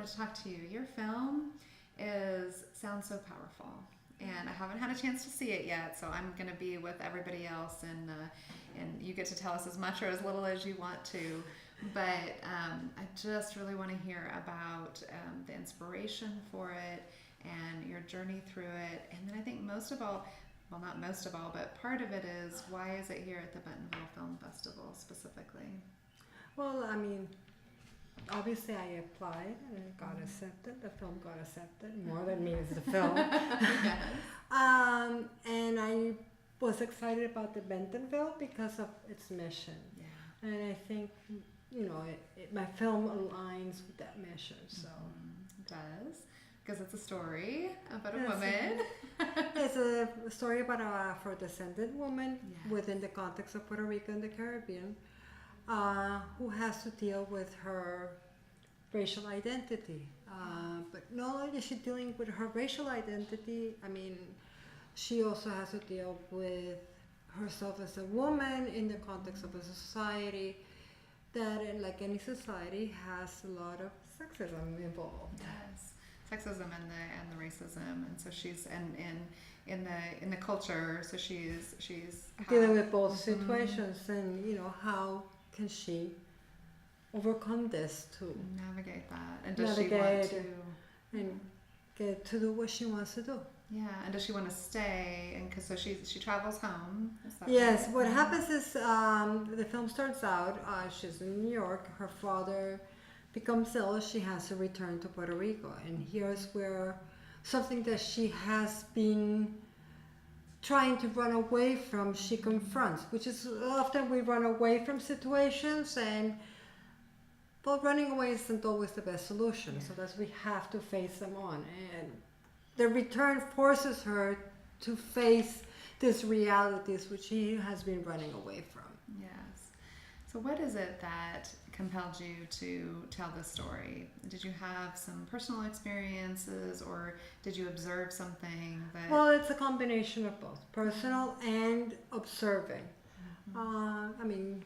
wanted to talk to you. Your film sounds so powerful, and I haven't had a chance to see it yet, so I'm going to be with everybody else, and you get to tell us as much or as little as you want to. But I just really want to hear about the inspiration for it and your journey through it. And then I think most of all, well, not most of all, but part of it is, why is it here at the Bentonville Film Festival specifically? Well, I mean, obviously I applied and it got accepted. The film got accepted. More than me is the film. Yes. And I was excited about the Bentonville because of its mission. Yeah. And I think, my film aligns with that mission. So It does, because it's a story about a woman. It's a story about an Afro-descendant woman within the context of Puerto Rico and the Caribbean, who has to deal with her racial identity. But not only is she dealing with her racial identity, I mean, she also has to deal with herself as a woman in the context of a society that, like any society, has a lot of sexism involved. Yes, sexism and the racism, and so she's in the culture. So she's dealing with both situations, and how can she overcome this to navigate that, and does she want to and get to do what she wants to do? Yeah, and does she want to stay? And because so she travels home. Yes, right? what happens is the film starts out. She's in New York. Her father becomes ill. She has to return to Puerto Rico, and here's where something that she has been trying to run away from, she confronts, which is often we run away from situations, but running away isn't always the best solution. So that's, we have to face them on, and the return forces her to face these realities which she has been running away from. Yes. So what is it that compelled you to tell this story? Did you have some personal experiences, or did you observe something that... Well, it's a combination of both, personal and observing. I mean,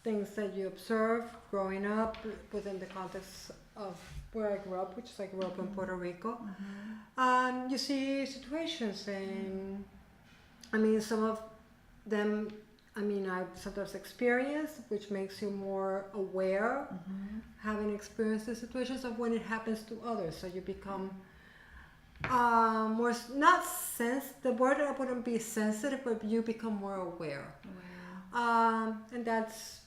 things that you observe growing up within the context of where I grew up, which is I grew up in Puerto Rico. You see situations, and I mean, some of them, I mean, I've sometimes experienced, which makes you more aware, having experienced the situations of when it happens to others. So you become more, not the word I wouldn't be sensitive, but you become more aware. And that's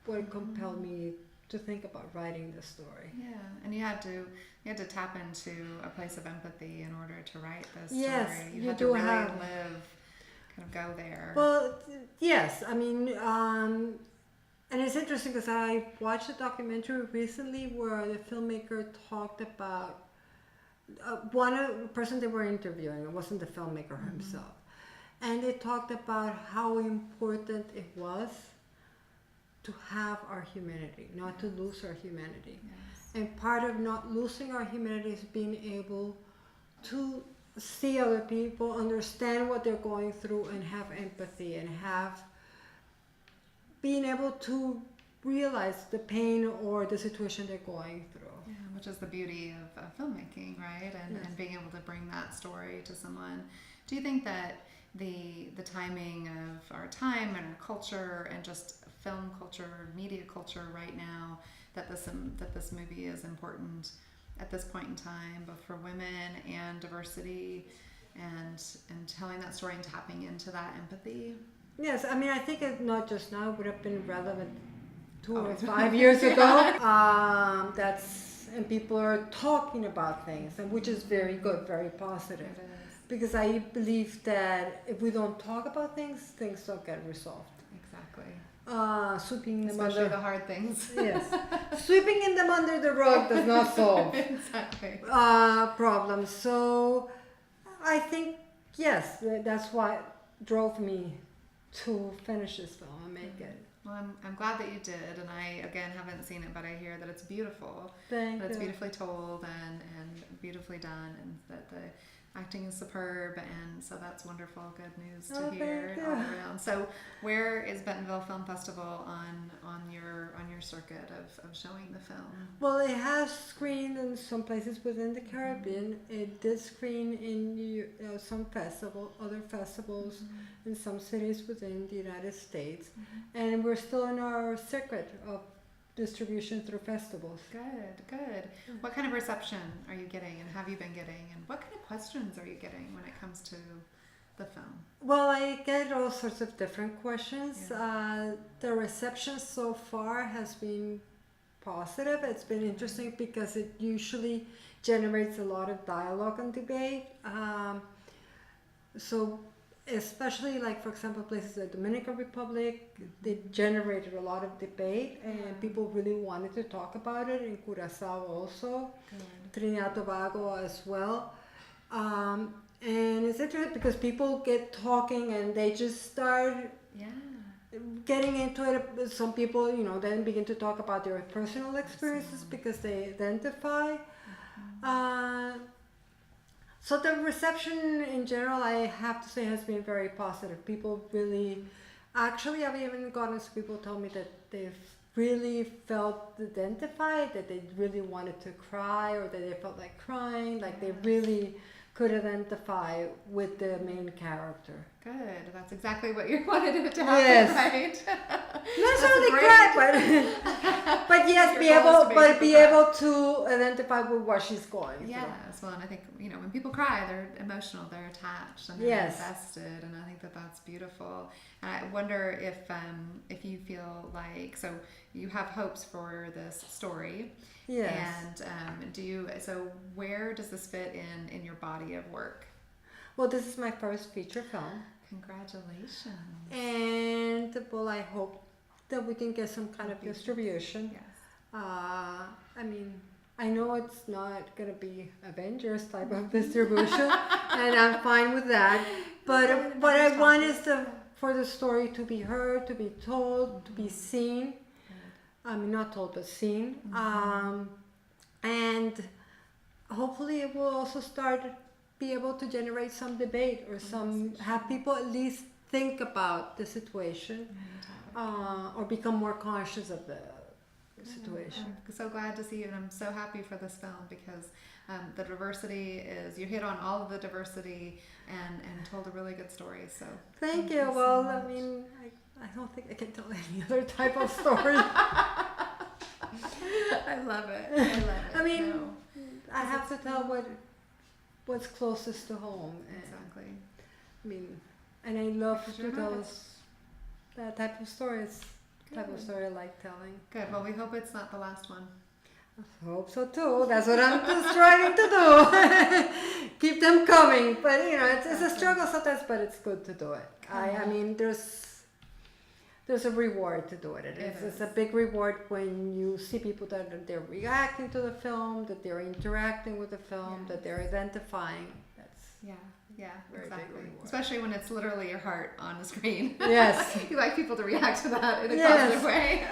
what compelled me to think about writing the story. Yeah, and you had to tap into a place of empathy in order to write this story. Yes, You had to really live, kind of go there. Well, yes, I mean, and it's interesting because I watched a documentary recently where the filmmaker talked about one person they were interviewing. It wasn't the filmmaker himself, and they talked about how important it was to have our humanity, not to lose our humanity. Yes. And part of not losing our humanity is being able to see other people, understand what they're going through, and have empathy, and being able to realize the pain or the situation they're going through. Yeah, which is the beauty of filmmaking, right? And being able to bring that story to someone. Do you think that the timing of our time and our culture and just film culture, media culture right now, that this movie is important at this point in time, both for women and diversity, and telling that story and tapping into that empathy? Yes, I mean, I think it not just now, would have been relevant 2 or 5 years ago. And people are talking about things, and which is very good, very positive. It is. Because I believe that if we don't talk about things, things don't get resolved. Exactly. Sweeping them Especially under the hard things. Yes, sweeping them under the rug does not solve Exactly. problems. So I think yes, that's what drove me to finish this film and make it. Well, I'm glad that you did, and I again haven't seen it, but I hear that it's beautiful. Thank that it's you. beautifully told and beautifully done, and that acting is superb, and so that's wonderful. Good news to Oh, hear thank all you. around. So, where is Bentonville Film Festival on your circuit of showing the film? Well, it has screened in some places within the Caribbean. It did screen in some other festivals in some cities within the United States, and we're still in our circuit of distribution through festivals. Good. What kind of reception are you getting, and have you been getting, and what kind of questions are you getting when it comes to the film? Well, I get all sorts of different questions. The reception so far has been positive. It's been interesting because it usually generates a lot of dialogue and debate. So especially like, for example, places like Dominican Republic, they generated a lot of debate and people really wanted to talk about it. In Curacao also, Trinidad Tobago as well. And it's interesting because people get talking and they just start getting into it. Some people, then begin to talk about their personal experiences because they identify. So the reception in general, I have to say, has been very positive. People really, actually, I've even gotten some people told me that they've really felt identified, that they really wanted to cry, or that they felt like crying, like they really could identify with the main character. Good. That's exactly what you wanted it to happen, right? Not necessarily cry, but yes, be able to identify with what she's going through. Yes. Well, and I think when people cry, they're emotional, they're attached, and they're invested, and I think that's beautiful. And I wonder if you feel like, so you have hopes for this story. Yes. And so where does this fit in your body of work? Well, this is my first feature film. Congratulations. And well, I hope that we can get some kind of distribution. Yes. I mean, I know it's not going to be Avengers type of distribution, and I'm fine with that. But what I want is for the story to be heard, to be told, to be seen. I mean, not told, but seen. And hopefully it will also be able to generate some debate or have people at least think about the situation or become more conscious of the situation. I'm so glad to see you, and I'm so happy for this film because the diversity you hit on all of the diversity and told a really good story. So thank you. Well, I mean, I don't think I can tell any other type of story. I love it. I mean, I have to tell what's closest to home. Exactly. I mean, and I love to tell that type of stories. Type of story I like telling. Good. Well, we hope it's not the last one. I hope so too. That's what I'm just trying to do. Keep them coming. But it's a struggle sometimes, but it's good to do it. I mean, there's a reward to do it. It's a big reward when you see people that they're reacting to the film, that they're interacting with the film, that they're identifying. That's exactly. Especially when it's literally your heart on the screen. Yes. You like people to react to that in a positive way.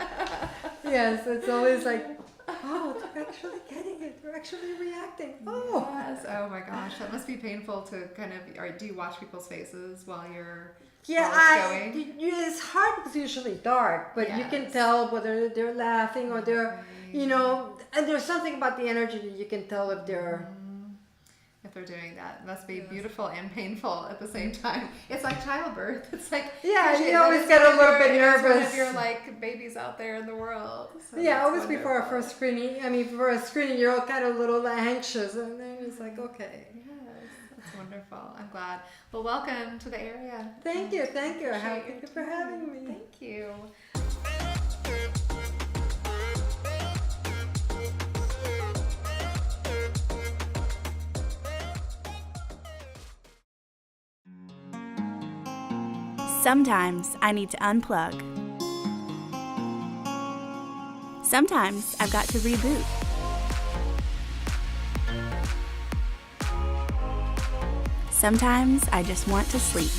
Yes, it's always like, oh, they're actually getting it. They're actually reacting. Oh. Yes. Oh my gosh, that must be painful to kind of. Or do you watch people's faces while you're? It's hard because it's usually dark, but you can tell whether they're laughing or they're, and there's something about the energy that you can tell if they're doing that. It must be beautiful and painful at the same time. It's like childbirth. It's like you always get a little bit nervous. One of your like babies out there in the world. So always before our first screening. I mean, for a screening, you're all kind of a little anxious, and then it's like, okay. That's wonderful. I'm glad. Well, welcome to the area. Thank you. Thank you for having me. Thank you. Sometimes I need to unplug. Sometimes I've got to reboot. Sometimes I just want to sleep.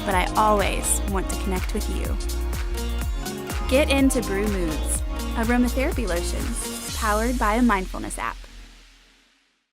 But I always want to connect with you. Get into Brew Moods, aromatherapy lotions powered by a mindfulness app.